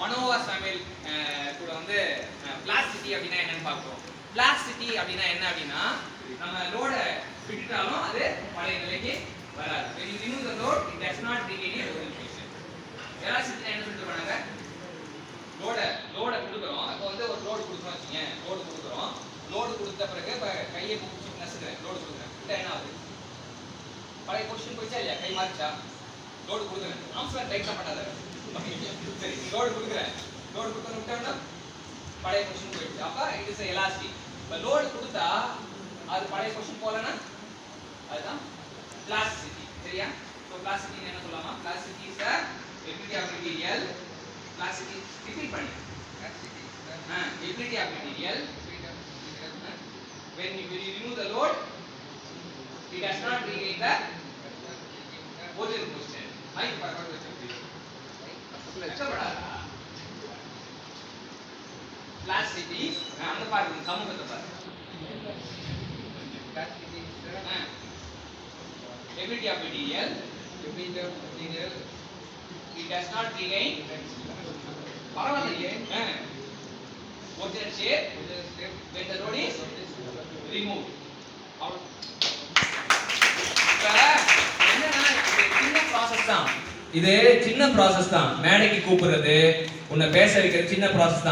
Manoah சாமியல் கூட வந்து பிளாஸ்டிசிட்டி அப்படின்னா என்னன்னு பார்க்கிறோம். பிளாஸ்டிசிட்டி அப்படின்னா என்ன அப்படின்னா நம்ம லோட விட்டுட்டாலும் அது பழைய நிலைக்கு வராது. when you remove the load it does not bring any orientation. Velocity என்ன சொல்லிட்டு போறாங்க, லோட கொடுக்குறோம். அப்போ வந்து ஒரு லோடு கொடுக்குறோம் வச்சுங்க, லோடு கொடுத்த பிறகு இப்போ கையை பிடிச்சி நசுக்கிறேன், லோடு கொடுக்குறேன், விட்டா என்ன ஆகுது, பழைய பொசிஷன் போயிடுச்சா இல்லையா, கை மாறிச்சா, லோடு கொடுக்குறேன், ஆம்ஸ்லாம் டைட்டாக பண்ணாத, சரி லோடு கொடுக்குறேன், லோடு கொடுத்தோன்னு விட்டோம்னா பழைய பொசிஷன் போயிடுச்சு. அப்போ இட் இஸ் எலாஸ்டிக். இப்போ லோடு கொடுத்தா அது பழைய பொசிஷன் போகலன்னா அதுதான் பிளாஸ்டிசிட்டி. சரியா? ஸோ பிளாஸ்டிசிட்டி என்ன சொல்லலாமா, plasticity is the ability of material. Plasticity repeat பண்ணி ability of material when you remove the load it does not regain the original position. I forgot to plasticity அந்த பாருங்க சமூகத்தை பாருங்க. ability of material it does not regain பரவாயில்லையே original shape when the load is removed. இது சின்ன process தான், மேடைக்கு கூப்பிடுறது, உன்னை பேச வைக்கிற சின்ன ப்ராசஸ் தான்.